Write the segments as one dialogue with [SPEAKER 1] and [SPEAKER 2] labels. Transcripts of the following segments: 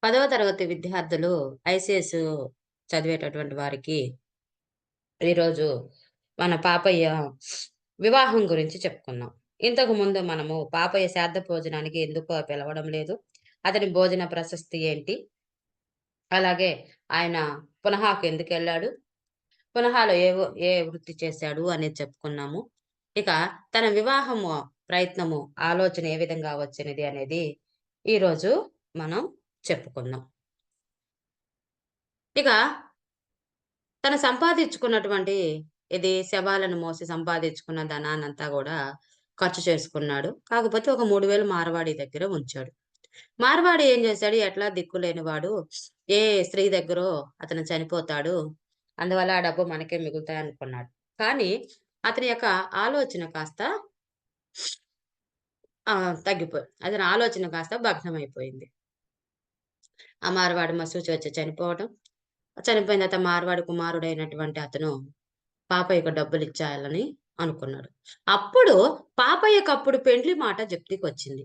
[SPEAKER 1] 10వ తరగతి విద్యార్థులు ఐసీఎస్ చదివేటటువంటి వారికి ఈరోజు మన పాపయ్య వివాహం గురించి చెప్పుకుందాం. ఇంతకు ముందు మనము పాపయ్య శ్రాద్ధ భోజనానికి ఎందుకు పిలవడం లేదు? అతని భోజన ప్రశస్తి ఏంటి? అలాగే ఆయన పునహాకు ఎందుకెళ్ళాడు? పునహాలో ఏ వృత్తి చేశాడు అనేది చెప్పుకున్నాము. ఇక తన వివాహము ప్రయత్నము, ఆలోచన ఏ విధంగా వచ్చినది అనేది ఈరోజు మనం చెప్పుకుందాం. ఇక తను సంపాదించుకున్నటువంటి శవాలను మోసి సంపాదించుకున్న ధనాన్నంతా గూడా ఖర్చు చేసుకున్నాడు. కాకపోతే ఒక 3000 మార్వాడి దగ్గర ఉంచాడు. మార్వాడి ఏం చేశాడు, ఎట్లా దిక్కులేనివాడు, ఏ స్త్రీ దగ్గరో అతను చనిపోతాడు. అందువల్ల ఆ డబ్బు మనకే మిగులుతాయనుకున్నాడు. కానీ అతని యొక్క ఆలోచన కాస్త అతని ఆలోచన కాస్త భగ్నమైపోయింది. ఆ మార్వాడి మసూచి వచ్చి చనిపోవటం. చనిపోయిన తర్వాత మార్వాడి కుమారుడైనటువంటి అతను పాపయ్యకు డబ్బులిచ్చేయాలని అనుకున్నాడు. అప్పుడు పాపయ్యకప్పుడు పెండ్లి మాట జప్తికొచ్చింది.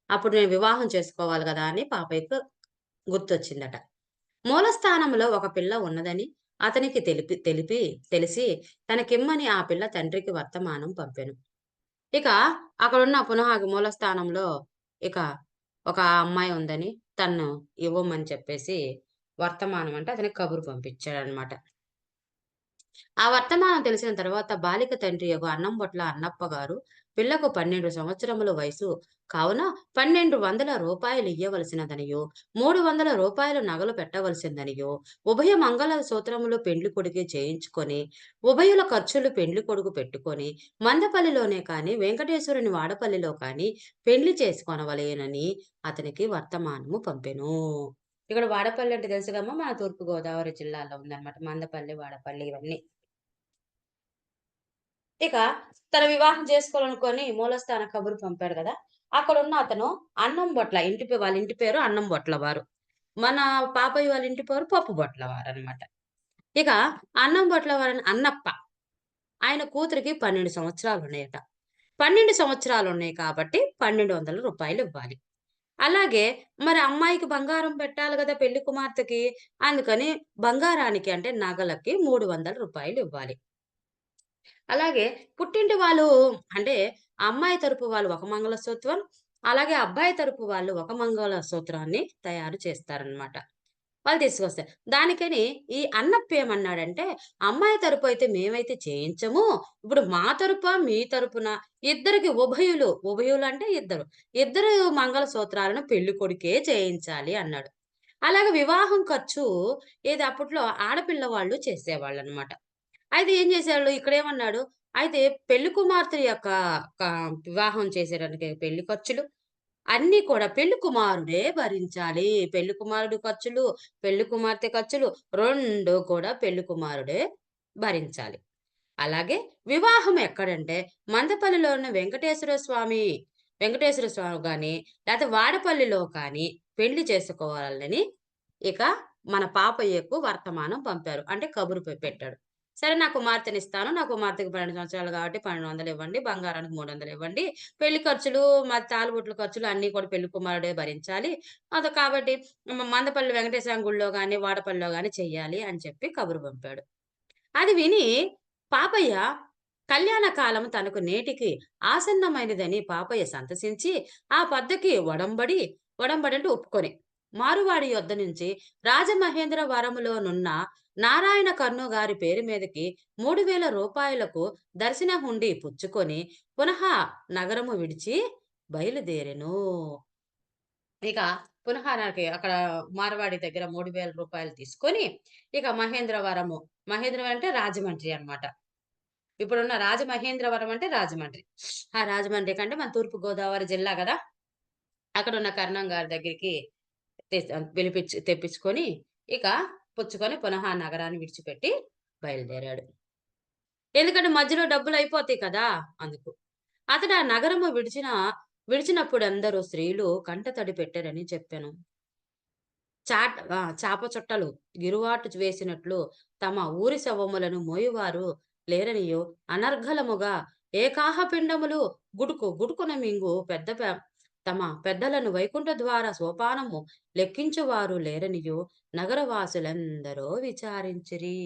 [SPEAKER 1] అప్పుడు నేను వివాహం చేసుకోవాలి గదా! అని పాపయ్యకు గుర్తొచ్చిందట. మూలస్థానంలో ఒక పిల్ల ఉన్నదని అతనికి తెలిసి తనకిమ్మని ఆ పిల్ల తండ్రికి వర్తమానం పంపెను. ఇక అక్కడున్న పునః మూలస్థానంలో ఇక ఒక అమ్మాయి ఉందని తన్ను ఇవ్వమని చెప్పేసి వర్తమానం అంటే అతనికి కబురు పంపించాడనమాట. ఆ వర్తమానం తెలిసిన తర్వాత బాలిక తండ్రియగు అన్నంబొట్ల అన్నప్ప గారు పిల్లకు 12 సంవత్సరముల వయసు కావున 1200 ఇయ్యవలసినదనియో, 300 నగలు పెట్టవలసిందనియో, ఉభయ మంగళ సూత్రములు పెండ్లి కొడుకే చేయించుకొని, ఉభయుల ఖర్చులు పెండ్లి కొడుకు పెట్టుకొని, మందపల్లిలోనే కాని వెంకటేశ్వరుని వాడపల్లిలో కాని పెండ్లి చేసుకొనవలెనని అతనికి వర్తమానము పంపెను. ఇక్కడ వాడపల్లి అంటే తెలుసుగమ్మా, మన తూర్పు గోదావరి జిల్లాలో ఉందన్నమాట. మందపల్లి, వాడపల్లి ఇవన్నీ. ఇక తన వివాహం చేసుకోవాలనుకోని మూలస్థాన కబురు పంపాడు గదా! అక్కడున్న అతను అన్నం బొట్ల వాళ్ళ ఇంటి పేరు అన్నం బొట్ల వారు. మన పాపయ్య వాళ్ళ ఇంటి పేరు పప్పు బొట్ల వారనమాట. ఇక అన్నం బొట్ల వారని అన్నప్ప. ఆయన కూతురికి 12 సంవత్సరాలున్నాయట. 12 సంవత్సరాలున్నాయి కాబట్టి రూ. 1200 ఇవ్వాలి. అలాగే మరి అమ్మాయికి బంగారం పెట్టాలి గదా! పెళ్లి కుమార్తెకి. అందుకని బంగారానికి అంటే నగలకి రూ. 300 ఇవ్వాలి. అలాగే పుట్టింటి వాళ్ళు అంటే అమ్మాయి తరపు వాళ్ళు ఒక మంగళసూత్రం, అలాగే అబ్బాయి తరపు వాళ్ళు ఒక మంగళసూత్రాన్ని తయారు చేస్తారనమాట. వాళ్ళు తీసుకొస్తారు. దానికని ఈ అన్నప్ప ఏమన్నాడంటే, అమ్మాయి తరపు అయితే మేమైతే చేయించము. ఇప్పుడు మా తరపా, మీ తరపున ఇద్దరికి ఉభయులు అంటే ఇద్దరు. ఇద్దరు మంగళసూత్రాలను పెళ్లి కొడుకే చేయించాలి అన్నాడు. అలాగే వివాహం ఖర్చు అప్పట్లో ఆడపిల్ల వాళ్ళు చేసేవాళ్ళనమాట. అయితే ఏం చేశాడు ఇక్కడేమన్నాడు, అయితే పెళ్లి కుమార్తె యొక్క క వివాహం చేసేటానికి పెళ్లి ఖర్చులు అన్నీ కూడా పెళ్లి కుమారుడే భరించాలి. పెళ్లి కుమారుడి ఖర్చులు, పెళ్లి కుమార్తె ఖర్చులు 2 కూడా పెళ్లి కుమారుడే భరించాలి. అలాగే వివాహం ఎక్కడంటే మందపల్లిలోని వెంకటేశ్వర స్వామి గాని, లేతే వాడపల్లిలో కానీ పెళ్లి చేసుకోవాలని ఇక మన పాపయ్యకు వర్తమానం పంపారు. అంటే కబురు పెట్టాడు. సరే నా కుమార్తెనిస్తాను. నా కుమార్తెకి 12 సంవత్సరాలు కాబట్టి 1200 ఇవ్వండి. బంగారానికి 300 ఇవ్వండి. పెళ్లి ఖర్చులు, మరి తాళిబొట్ల ఖర్చులు అన్నీ కూడా పెళ్లి కుమారుడే భరించాలి. కాబట్టి మందపల్లి వెంకటేశ్వర స్వామి గుడిలో గాని, వాడపల్లిలో గాని చెయ్యాలి అని చెప్పి కబురు పంపాడు. అది విని పాపయ్య కళ్యాణ కాలం తనకు నేటికి ఆసన్నమైనదని పాపయ్య సంతసించి, ఆ పద్ధతికి ఒడంబడి అంటే ఒప్పుకొని, మారువాడి యొద్ద నుంచి రాజమహేంద్రవరములోనున్న నారాయణ కర్ను గారి పేరు మీదకి రూ. 3000 దర్శన హుండీ పుచ్చుకొని, పునః నగరము విడిచి బయలుదేరెను. ఇక పునః నాకు అక్కడ మార్వాడి దగ్గర రూ. 3000 తీసుకొని, ఇక మహేంద్రవరం అంటే రాజమండ్రి అన్నమాట. ఇప్పుడున్న రాజమహేంద్రవరం అంటే రాజమండ్రి. ఆ రాజమండ్రి కంటే మన తూర్పు గోదావరి జిల్లా గదా! అక్కడున్న కర్ణం గారి దగ్గరికి తెప్పించుకొని, ఇక పుచ్చుకొని పునః ఆ నగరాన్ని విడిచిపెట్టి బయలుదేరాడు. ఎందుకంటే మధ్యలో డబ్బులయిపోతాయి కదా! అందుకు. అతడు ఆ నగరము విడిచినప్పుడందరూ స్త్రీలు కంటతడి పెట్టెరని చెప్పెను. చాప చుట్టలు గిరువాటు వేసినట్లు తమ ఊరి శవములను మోయువారు లేరనియో, అనర్గళముగా ఏకాహ పిండములు గుడుకున మింగు తమ పెద్దలను వైకుంఠ ద్వార సోపానము లెక్కించువారు లేరనియు నగరవాసులందరూ విచారించిరి.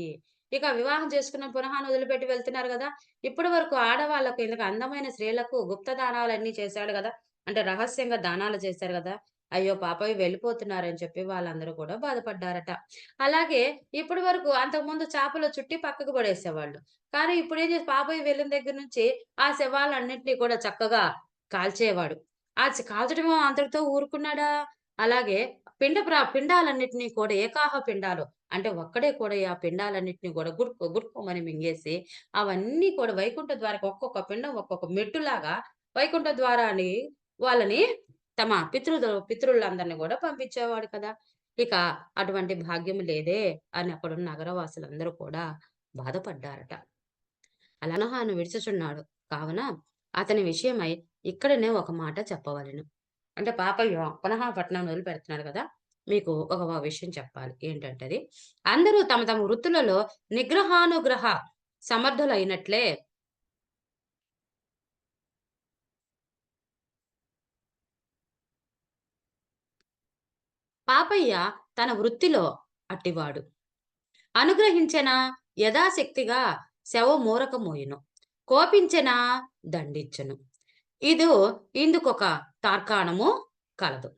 [SPEAKER 1] ఇక వివాహం చేసుకున్న పునహాను వదిలిపెట్టి వెళ్తున్నారు గదా! ఇప్పటి వరకు ఆడవాళ్ళకు ఇందుకు అందమైన స్త్రీలకు గుప్త దానాలన్నీ చేశాడు గదా! అంటే రహస్యంగా దానాలు చేశారు గదా! అయ్యో పాపం వెళ్ళిపోతున్నారని చెప్పి వాళ్ళందరూ కూడా బాధపడ్డారట. అలాగే ఇప్పటి వరకు అంతకుముందు చాపలో చుట్టి పక్కకు పడేసేవాళ్ళు. కానీ ఇప్పుడేం చేసి పాపయ్య వెళ్ళిన దగ్గర నుంచి ఆ శవాలన్నిటిని కూడా చక్కగా కాల్చేవాడు. కాల్చడం అంతటితో ఊరుకున్నాడా? అలాగే పిండాలన్నిటిని కూడా ఏకాహ పిండాలు అంటే ఒక్కడే కూడా ఆ పిండాలన్నిటిని కూడా గుడుక్కోమని మింగేసి, అవన్నీ కూడా వైకుంఠ ద్వారాకి ఒక్కొక్క పిండం ఒక్కొక్క మెట్టులాగా వైకుంఠ ద్వారాన్ని వాళ్ళని తమ పితరులందరిని గూడా పంపించేవాడు కదా! ఇక అటువంటి భాగ్యం లేదే అని అక్కడున్న నగరవాసులందరూ కూడా బాధపడ్డారట. అలనహాను విడుచుచున్నాడు. కావున అతని విషయమై ఇక్కడనే ఒక మాట చెప్పవలెను. అంటే పాపయ్య పునః పట్టణం వదిలిపెడుతున్నాడు గదా! మీకు ఒక విషయం చెప్పాలి. ఏంటంటే అది, అందరూ తమ తమ వృత్తులలో నిగ్రహానుగ్రహ సమర్థులైనట్లే పాపయ్య తన వృత్తిలో అట్టివాడు. అనుగ్రహించెనా యథాశక్తిగా శవమూరక మోయెను. కోపించెనా దండించెను. ఇదు ఇందుకొక తార్కాణము కలదు.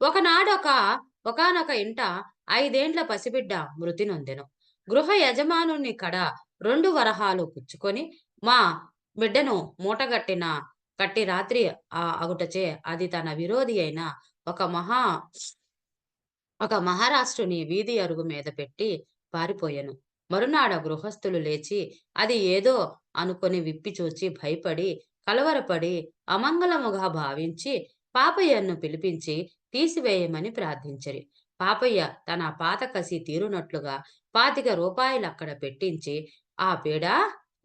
[SPEAKER 1] ఒకనాడొక ఒకానొక ఇంట 5 ఏండ్ల పసిబిడ్డ మృతి నొందెను. గృహ యజమానుని కడ 2 వరహాలు పుచ్చుకొని, మా బిడ్డను మూటగట్టిన కట్టి రాత్రి అగుటచే అది తన విరోధి అయిన ఒక మహా ఒక మహారాష్ట్రుని వీధి అరుగు మీద పెట్టి పారిపోయెను. మరునాడ గృహస్థులు లేచి అది ఏదో అనుకొని విప్పి చూచి భయపడి, కలవరపడి, అమంగళముగా భావించి పాపయ్యను పిలిపించి తీసివేయమని ప్రార్థించిరి. పాపయ్య తన పాత కసి తీరునట్లుగా 25 రూపాయలక్కడ పెట్టించి ఆ పీడ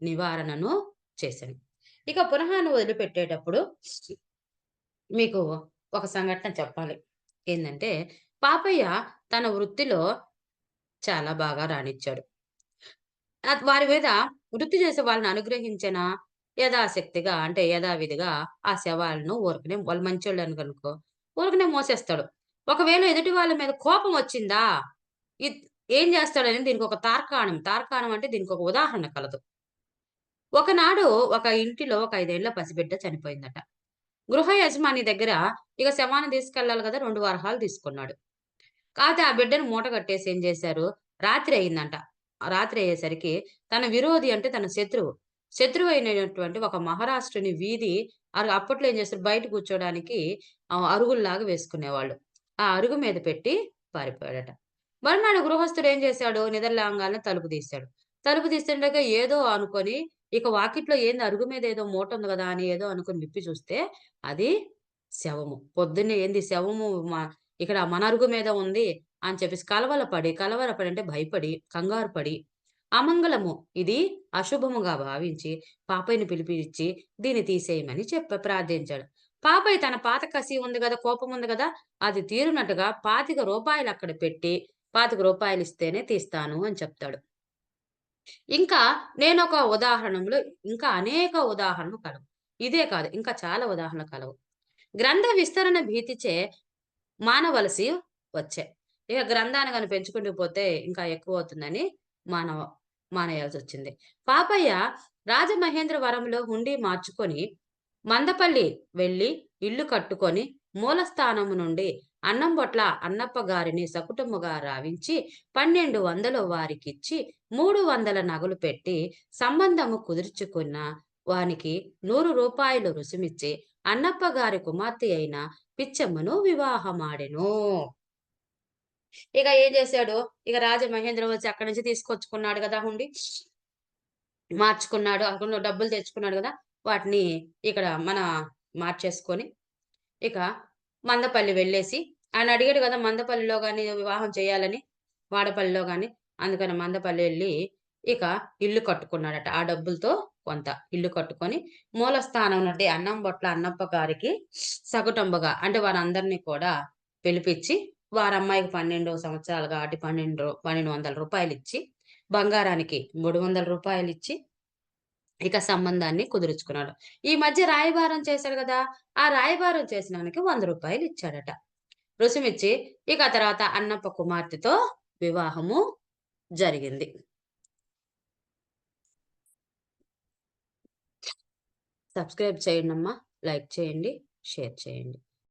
[SPEAKER 1] నివారణను చేసెను. ఇక పునఃను వదిలిపెట్టేటప్పుడు మీకు ఒక సంఘటన చెప్పాలి. ఏందంటే, పాపయ్య తన వృత్తిలో చాలా బాగా రాణించాడు. వారి మీద వృత్తి చేసే వాళ్ళని అనుగ్రహించిన యథాశక్తిగా అంటే యథావిధిగా ఆ శవాలను ఊరకనే వాళ్ళు మంచోళ్ళనుకనుకో ఊరకనే మోసేస్తాడు. ఒకవేళ ఎదుటి వాళ్ళ మీద కోపం వచ్చిందా, ఇద్ ఏం చేస్తాడని దీనికొక తార్కాణం. తార్కాణం అంటే దీనికొక ఉదాహరణ కలదు. ఒకనాడు ఒక ఇంటిలో ఒక 5 ఏళ్ల పసిబిడ్డ చనిపోయిందట. గృహ యజమాని దగ్గర ఇక శవాన్ని తీసుకెళ్ళాలి గదా! 2 వరహాలు తీసుకున్నాడు. కాతే ఆ బిడ్డను మూట కట్టేసి ఏం జేశారు, రాత్రి అయిందంట. ఆ రాత్రి అయ్యేసరికి తన విరోధి అంటే తన శత్రువు. శత్రువైనటువంటి ఒక మహారాష్ట్రుని వీధి అప్పట్లో ఏం చేస్తారు బయట కూర్చోడానికి అరుగుల్లాగా వేసుకునేవాళ్ళు. ఆ అరుగు మీద పెట్టి పారిపోయాడట. మరునాడు గృహస్థుడు ఏం చేశాడు, నిద్ర లేవంగాల్నే తలుపు తీశాడు. తలుపు తీస్తుండగా ఏదో అనుకోని ఇక వాకిట్లో ఏంది అరుగు మీద ఏదో మూటుంది గదా! అని ఏదో అనుకోని విప్పి చూస్తే అది శవము. పొద్దున్నే ఏంది శవము ఇక్కడ మన అరుగు మీద ఉంది అని చెప్పేసి కలవరపడి అంటే భయపడి, కంగారు పడి, అమంగళము ఇది అశుభముగా భావించి పాపయ్యని పిలిపించి దీన్ని తీసేయమని ప్రార్థించాడు. పాపయ్య తన పాత కసి ఉంది గదా! కోపం ఉంది గదా! అది తీరునట్టుగా రూ. 25 అక్కడ పెట్టి, రూ. 25 ఇస్తేనే తీస్తాను అని చెప్తాడు. ఇంకా నేనొక ఉదాహరణలో ఇంకా అనేక ఉదాహరణలు కలవు. ఇదే కాదు ఇంకా చాలా ఉదాహరణలు కలవు. గ్రంథ విస్తరణ భీతిచే మానవలసి వచ్చే. ఇక గ్రంథాన్ని గాని పెంచుకుంటూ పోతే ఇంకా ఎక్కువవుతుందని మానవ మానేయాల్సొచ్చింది. పాపయ్య రాజమహేంద్రవరంలో హుండీ మార్చుకొని, మందపల్లి వెళ్లి ఇల్లు కట్టుకొని, మూలస్థానము నుండి అన్నంబొట్ల అన్నప్ప గారిని సకుటముగా రావించి 1200 వారికిచ్చి 300 నగలు పెట్టి సంబంధము కుదుర్చుకున్న వానికి రూ. 100 రుసుమిచ్చి అన్నప్ప గారి కుమార్తె అయిన పిచ్చమ్మను వివాహమాడెను. ఇక ఏం చేశాడు, ఇక రాజమహేంద్ర వచ్చి అక్కడి నుంచి తీసుకొచ్చుకున్నాడు గదా! హుండీ. మార్చుకున్నాడు. అకౌంట్‌లో డబ్బులు తెచ్చుకున్నాడు గదా! వాటిని ఇక్కడ మార్చేసుకొని, ఇక మందపల్లి వెళ్ళేసి ఆయన అడిగాడు గదా! మందపల్లిలో గాని వివాహం చేయాలని, వాడపల్లిలో గాని. అందుకని మందపల్లి ఎళ్లి ఇక ఇల్లు కట్టుకున్నాడట. ఆ డబ్బులతో కొంత ఇల్లు కట్టుకొని, మూలస్థానం నుండి అన్నంబొట్ల అన్నప్ప గారికి సకుటుంబగా అంటే వారందరిని కూడా పిలిపిచ్చి, వారమ్మాయికి 12 సంవత్సరాలు కాబట్టి 1200 రూపాయలిచ్చి, బంగారానికి రూ. 300 ఇచ్చి ఇక సంబంధాన్ని కుదుర్చుకున్నాడు. ఈ మధ్య రాయబారం చేశాడు గదా! ఆ రాయబారం చేసినానికి రూ. 100 ఇచ్చాడట. రుసుమిచ్చి ఇక ఆ తర్వాత అన్నప్ప కుమార్తెతో వివాహము జరిగింది. సబ్స్క్రైబ్ చేయండమ్మా. లైక్ చేయండి. షేర్ చేయండి.